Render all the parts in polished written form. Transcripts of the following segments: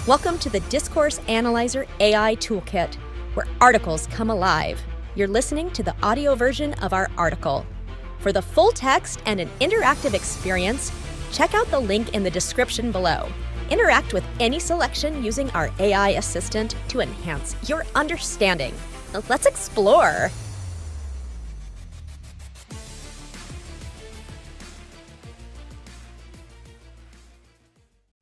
Welcome to the Discourse Analyzer AI Toolkit, where articles come alive. You're listening to the audio version of our article. For the full text and an interactive experience, check out the link in the description below. Interact with any selection using our AI assistant to enhance your understanding. Let's explore.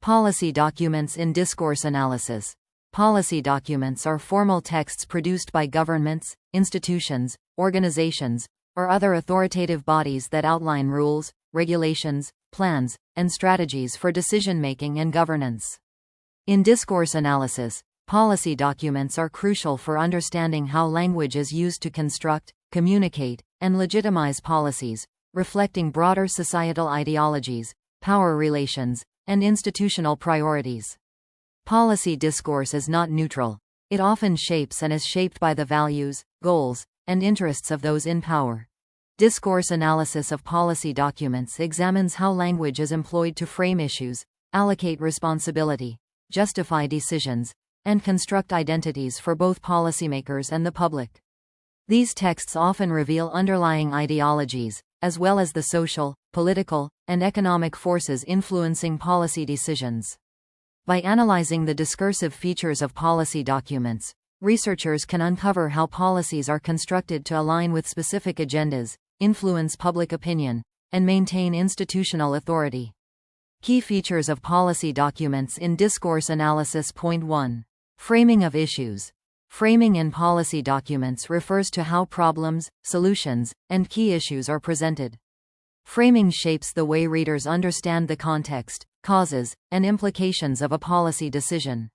Policy documents in discourse analysis. Policy documents are formal texts produced by governments, institutions, organizations, or other authoritative bodies that outline rules, regulations, plans, and strategies for decision-making and governance. In discourse analysis, policy documents are crucial for understanding how language is used to construct, communicate, and legitimize policies, reflecting broader societal ideologies, power relations, and institutional priorities. Policy discourse is not neutral. It often shapes and is shaped by the values, goals, and interests of those in power. Discourse analysis of policy documents examines how language is employed to frame issues, allocate responsibility, justify decisions, and construct identities for both policymakers and the public. These texts often reveal underlying ideologies, as well as the social, political, and economic forces influencing policy decisions. By analyzing the discursive features of policy documents, researchers can uncover how policies are constructed to align with specific agendas, influence public opinion, and maintain institutional authority. Key features of policy documents in discourse analysis. Point 1. Framing of issues. Framing in policy documents refers to how problems, solutions, and key issues are presented. Framing shapes the way readers understand the context, causes, and implications of a policy decision.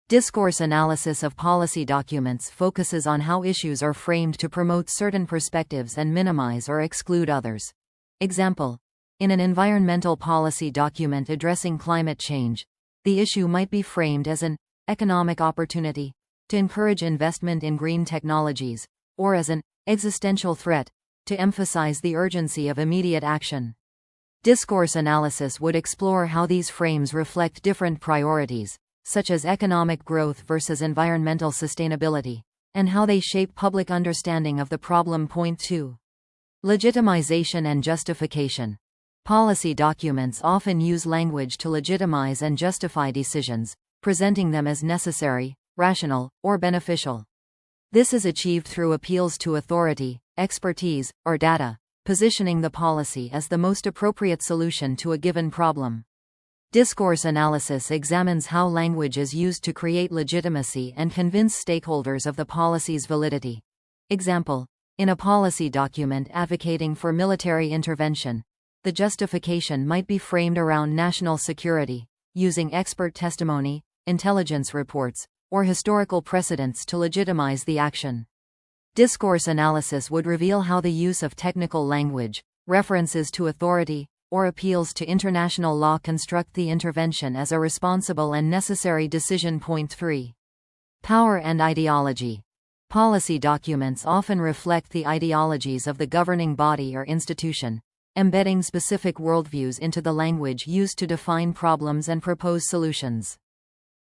Discourse analysis of policy documents focuses on how issues are framed to promote certain perspectives and minimize or exclude others. Example: in an environmental policy document addressing climate change, the issue might be framed as an economic opportunity to encourage investment in green technologies, or as an existential threat to emphasize the urgency of immediate action. Discourse analysis would explore how these frames reflect different priorities, such as economic growth versus environmental sustainability, and how they shape public understanding of the problem. Point 2. Legitimization and justification. Policy documents often use language to legitimize and justify decisions, presenting them as necessary, rational, or beneficial. This is achieved through appeals to authority, expertise, or data, positioning the policy as the most appropriate solution to a given problem. Discourse analysis examines how language is used to create legitimacy and convince stakeholders of the policy's validity. Example: in a policy document advocating for military intervention, the justification might be framed around national security, using expert testimony, intelligence reports, or historical precedents to legitimize the action. Discourse analysis would reveal how the use of technical language, references to authority, or appeals to international law construct the intervention as a responsible and necessary decision. Point 3. Power and ideology. Policy documents often reflect the ideologies of the governing body or institution, embedding specific worldviews into the language used to define problems and propose solutions.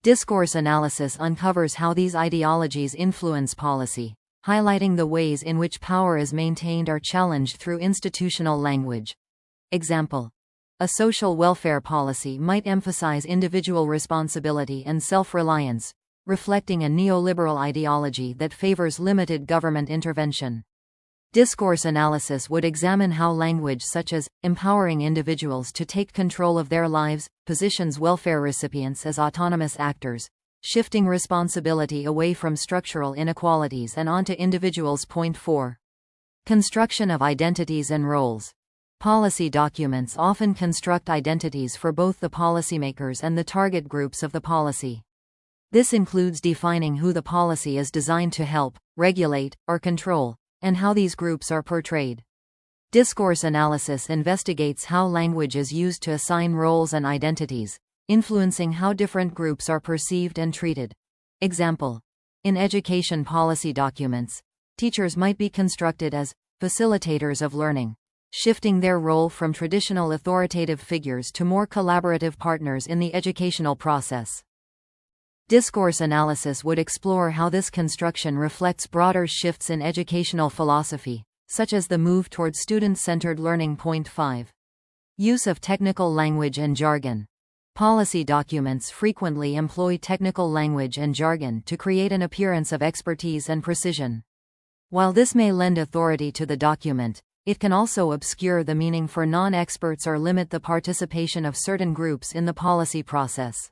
Discourse analysis uncovers how these ideologies influence policy, highlighting the ways in which power is maintained or challenged through institutional language. Example: a social welfare policy might emphasize individual responsibility and self-reliance, reflecting a neoliberal ideology that favors limited government intervention. Discourse analysis would examine how language such as empowering individuals to take control of their lives positions welfare recipients as autonomous actors, shifting responsibility away from structural inequalities and onto individuals. Point 4. Construction of identities and roles. Policy documents often construct identities for both the policymakers and the target groups of the policy. This includes defining who the policy is designed to help, regulate, or control, and how these groups are portrayed. Discourse analysis investigates how language is used to assign roles and identities, influencing how different groups are perceived and treated. Example: in education policy documents, teachers might be constructed as facilitators of learning, shifting their role from traditional authoritative figures to more collaborative partners in the educational process. Discourse analysis would explore how this construction reflects broader shifts in educational philosophy, such as the move toward student-centered learning. Point 5. Use of technical language and jargon. Policy documents frequently employ technical language and jargon to create an appearance of expertise and precision. While this may lend authority to the document, it can also obscure the meaning for non-experts or limit the participation of certain groups in the policy process.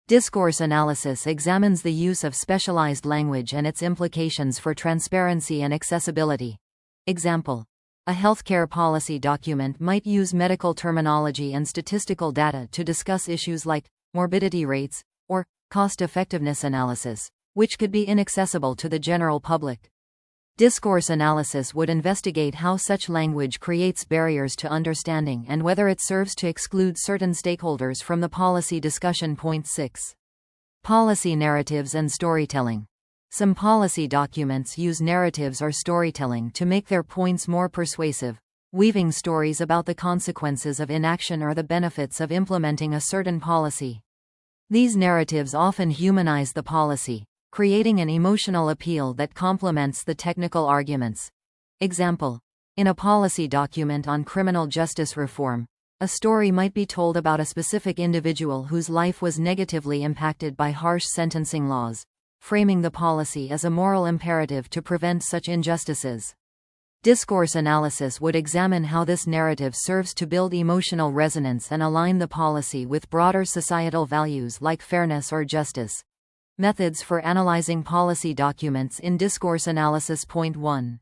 Discourse analysis examines the use of specialized language and its implications for transparency and accessibility. Example: a healthcare policy document might use medical terminology and statistical data to discuss issues like morbidity rates or cost-effectiveness analysis, which could be inaccessible to the general public. Discourse analysis would investigate how such language creates barriers to understanding and whether it serves to exclude certain stakeholders from the policy discussion. Point 6. Policy narratives and storytelling. Some policy documents use narratives or storytelling to make their points more persuasive, weaving stories about the consequences of inaction or the benefits of implementing a certain policy. These narratives often humanize the policy, creating an emotional appeal that complements the technical arguments. Example: in a policy document on criminal justice reform, a story might be told about a specific individual whose life was negatively impacted by harsh sentencing laws, framing the policy as a moral imperative to prevent such injustices. Discourse analysis would examine how this narrative serves to build emotional resonance and align the policy with broader societal values like fairness or justice. Methods for analyzing policy documents in discourse analysis. Point 1.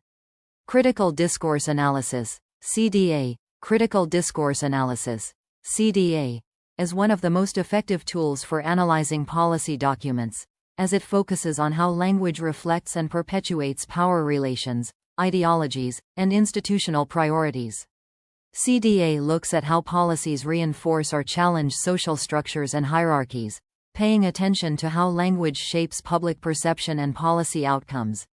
Critical discourse analysis, CDA. Critical discourse analysis, CDA, is one of the most effective tools for analyzing policy documents, as it focuses on how language reflects and perpetuates power relations, ideologies, and institutional priorities. CDA looks at how policies reinforce or challenge social structures and hierarchies, paying attention to how language shapes public perception and policy outcomes.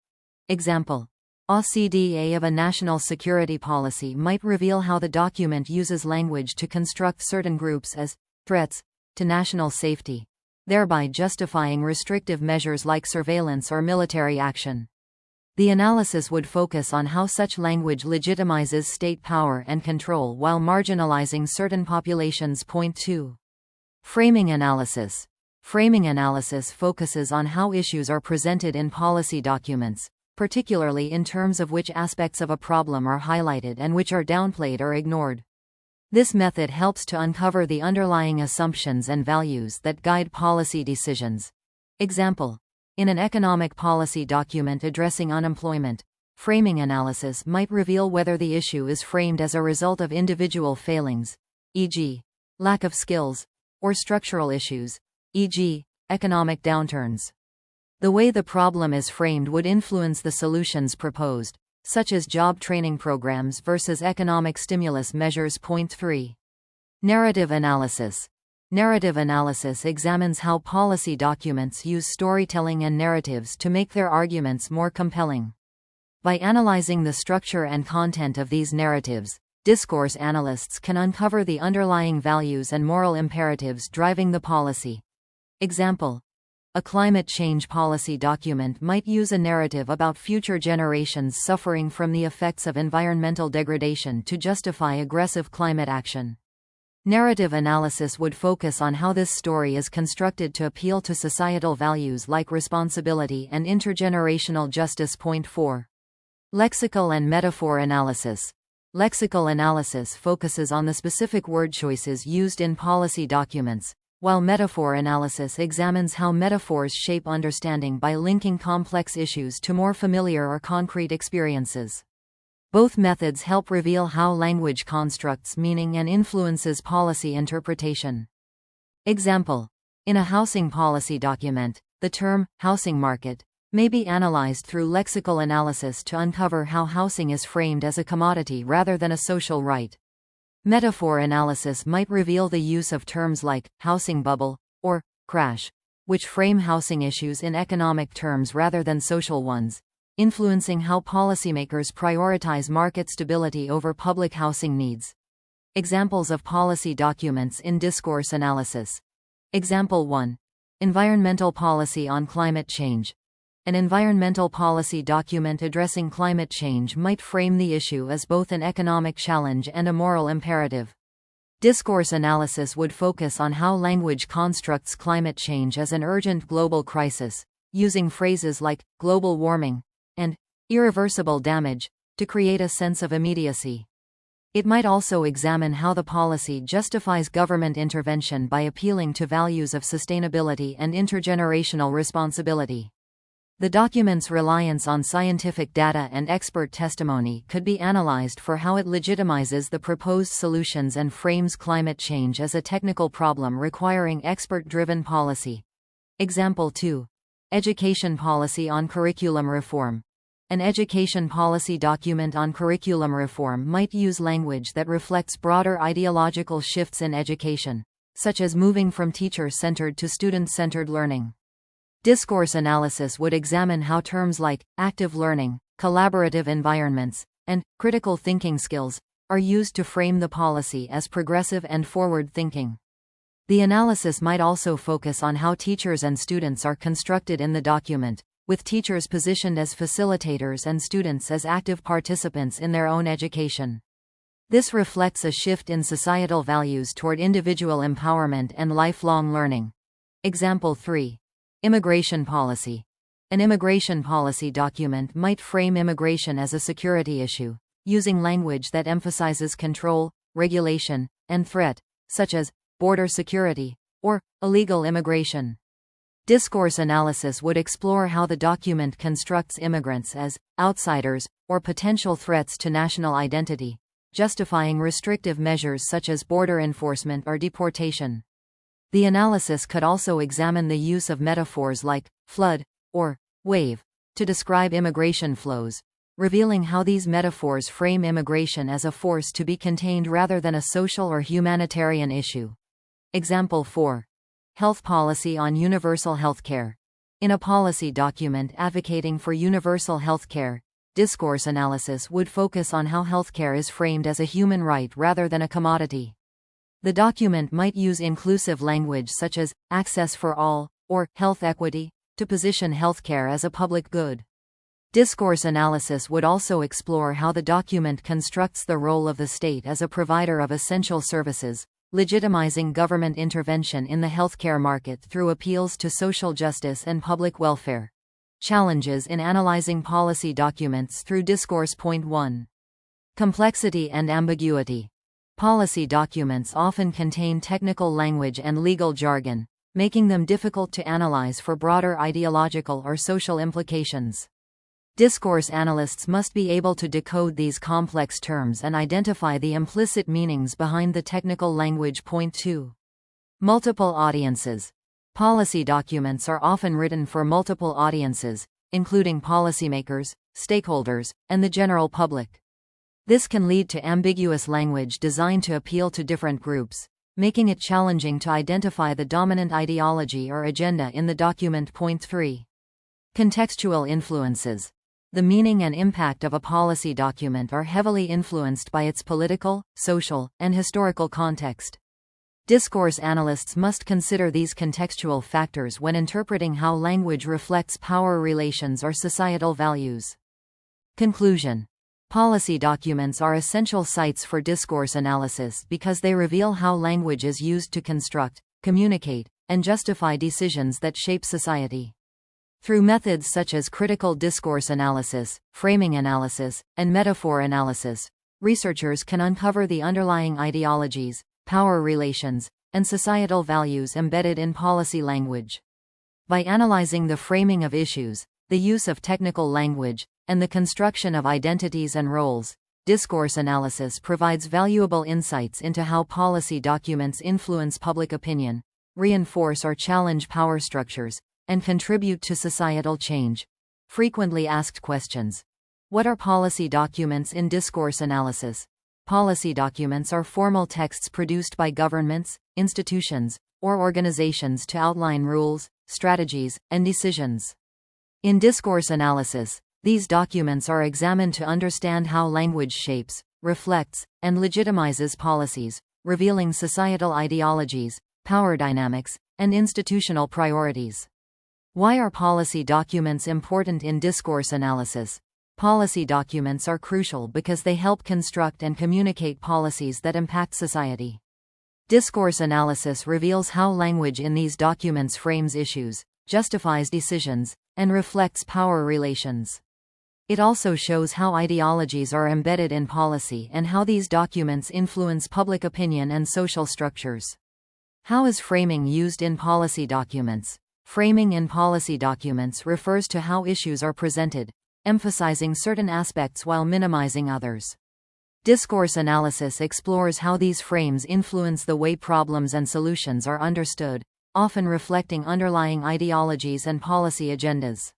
Example: a CDA of a national security policy might reveal how the document uses language to construct certain groups as threats to national safety, thereby justifying restrictive measures like surveillance or military action. The analysis would focus on how such language legitimizes state power and control while marginalizing certain populations. Point 2. Framing analysis. Framing analysis focuses on how issues are presented in policy documents, particularly in terms of which aspects of a problem are highlighted and which are downplayed or ignored. This method helps to uncover the underlying assumptions and values that guide policy decisions. Example: in an economic policy document addressing unemployment, framing analysis might reveal whether the issue is framed as a result of individual failings, e.g., lack of skills, or structural issues, e.g., economic downturns. The way the problem is framed would influence the solutions proposed, such as job training programs versus economic stimulus measures. Point 3. Narrative analysis. Narrative analysis examines how policy documents use storytelling and narratives to make their arguments more compelling. By analyzing the structure and content of these narratives, discourse analysts can uncover the underlying values and moral imperatives driving the policy. Example: a climate change policy document might use a narrative about future generations suffering from the effects of environmental degradation to justify aggressive climate action. Narrative analysis would focus on how this story is constructed to appeal to societal values like responsibility and intergenerational justice. Point 4. Lexical and metaphor analysis. Lexical analysis focuses on the specific word choices used in policy documents, while metaphor analysis examines how metaphors shape understanding by linking complex issues to more familiar or concrete experiences. Both methods help reveal how language constructs meaning and influences policy interpretation. Example: in a housing policy document, the term housing market may be analyzed through lexical analysis to uncover how housing is framed as a commodity rather than a social right. Metaphor analysis might reveal the use of terms like housing bubble or crash, which frame housing issues in economic terms rather than social ones, influencing how policymakers prioritize market stability over public housing needs. Examples of policy documents in discourse analysis. Example 1. Environmental policy on climate change. An environmental policy document addressing climate change might frame the issue as both an economic challenge and a moral imperative. Discourse analysis would focus on how language constructs climate change as an urgent global crisis, using phrases like global warming and irreversible damage to create a sense of immediacy. It might also examine how the policy justifies government intervention by appealing to values of sustainability and intergenerational responsibility. The document's reliance on scientific data and expert testimony could be analyzed for how it legitimizes the proposed solutions and frames climate change as a technical problem requiring expert-driven policy. Example 2. Education policy on curriculum reform. An education policy document on curriculum reform might use language that reflects broader ideological shifts in education, such as moving from teacher-centered to student-centered learning. Discourse analysis would examine how terms like active learning, collaborative environments, and critical thinking skills are used to frame the policy as progressive and forward-thinking. The analysis might also focus on how teachers and students are constructed in the document, with teachers positioned as facilitators and students as active participants in their own education. This reflects a shift in societal values toward individual empowerment and lifelong learning. Example 3. Immigration policy. An immigration policy document might frame immigration as a security issue, using language that emphasizes control, regulation, and threat, such as border security or illegal immigration. Discourse analysis would explore how the document constructs immigrants as outsiders or potential threats to national identity, justifying restrictive measures such as border enforcement or deportation. The analysis could also examine the use of metaphors like flood or wave to describe immigration flows, revealing how these metaphors frame immigration as a force to be contained rather than a social or humanitarian issue. Example 4. Health policy on universal healthcare. In a policy document advocating for universal healthcare, discourse analysis would focus on how healthcare is framed as a human right rather than a commodity. The document might use inclusive language such as access for all or health equity to position healthcare as a public good. Discourse analysis would also explore how the document constructs the role of the state as a provider of essential services, legitimizing government intervention in the healthcare market through appeals to social justice and public welfare. Challenges in analyzing policy documents through discourse. Point 1. Complexity and ambiguity. Policy documents often contain technical language and legal jargon, making them difficult to analyze for broader ideological or social implications. Discourse analysts must be able to decode these complex terms and identify the implicit meanings behind the technical language. Point 2. Multiple audiences. Policy documents are often written for multiple audiences, including policymakers, stakeholders, and the general public. This can lead to ambiguous language designed to appeal to different groups, making it challenging to identify the dominant ideology or agenda in the document. Point 3. Contextual influences. The meaning and impact of a policy document are heavily influenced by its political, social, and historical context. Discourse analysts must consider these contextual factors when interpreting how language reflects power relations or societal values. Conclusion. Policy documents are essential sites for discourse analysis because they reveal how language is used to construct, communicate, and justify decisions that shape society. Through methods such as critical discourse analysis, framing analysis, and metaphor analysis, researchers can uncover the underlying ideologies, power relations, and societal values embedded in policy language. By analyzing the framing of issues, the use of technical language, and the construction of identities and roles, discourse analysis provides valuable insights into how policy documents influence public opinion, reinforce or challenge power structures, and contribute to societal change. Frequently asked questions. What are policy documents in discourse analysis? Policy documents are formal texts produced by governments, institutions, or organizations to outline rules, strategies, and decisions. In discourse analysis, these documents are examined to understand how language shapes, reflects, and legitimizes policies, revealing societal ideologies, power dynamics, and institutional priorities. Why are policy documents important in discourse analysis? Policy documents are crucial because they help construct and communicate policies that impact society. Discourse analysis reveals how language in these documents frames issues, justifies decisions, and reflects power relations. It also shows how ideologies are embedded in policy and how these documents influence public opinion and social structures. How is framing used in policy documents? Framing in policy documents refers to how issues are presented, emphasizing certain aspects while minimizing others. Discourse analysis explores how these frames influence the way problems and solutions are understood, often reflecting underlying ideologies and policy agendas.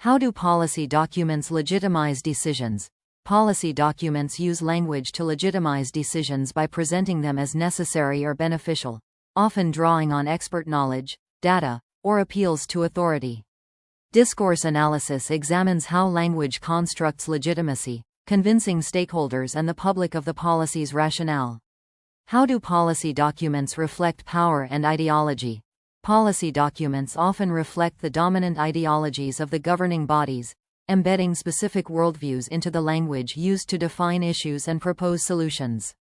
How do policy documents legitimize decisions? Policy documents use language to legitimize decisions by presenting them as necessary or beneficial, often drawing on expert knowledge, data, or appeals to authority. Discourse analysis examines how language constructs legitimacy, convincing stakeholders and the public of the policy's rationale. How do policy documents reflect power and ideology? Policy documents often reflect the dominant ideologies of the governing bodies, embedding specific worldviews into the language used to define issues and propose solutions.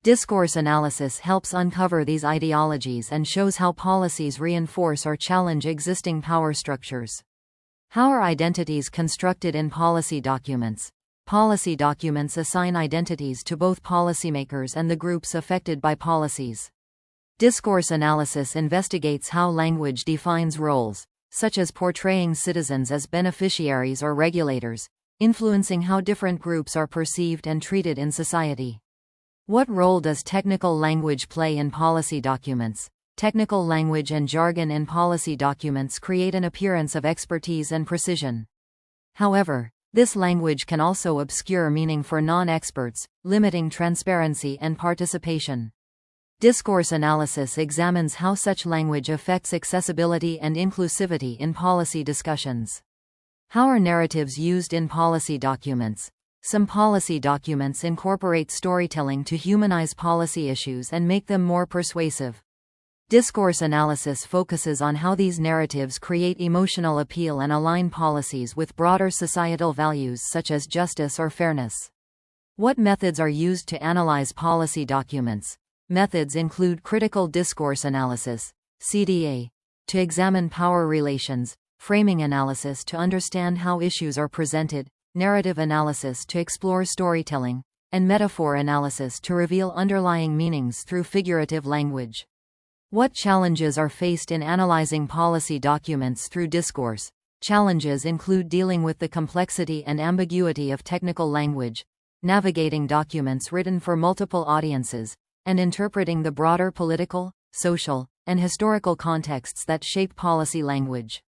Discourse analysis helps uncover these ideologies and shows how policies reinforce or challenge existing power structures. How are identities constructed in policy documents? Policy documents assign identities to both policymakers and the groups affected by policies. Discourse analysis investigates how language defines roles, such as portraying citizens as beneficiaries or regulators, influencing how different groups are perceived and treated in society. What role does technical language play in policy documents? Technical language and jargon in policy documents create an appearance of expertise and precision. However, this language can also obscure meaning for non-experts, limiting transparency and participation. Discourse analysis examines how such language affects accessibility and inclusivity in policy discussions. How are narratives used in policy documents? Some policy documents incorporate storytelling to humanize policy issues and make them more persuasive. Discourse analysis focuses on how these narratives create emotional appeal and align policies with broader societal values such as justice or fairness. What methods are used to analyze policy documents? Methods include critical discourse analysis, CDA, to examine power relations, framing analysis to understand how issues are presented, narrative analysis to explore storytelling, and metaphor analysis to reveal underlying meanings through figurative language. What challenges are faced in analyzing policy documents through discourse? Challenges include dealing with the complexity and ambiguity of technical language, navigating documents written for multiple audiences, and interpreting the broader political, social, and historical contexts that shape policy language.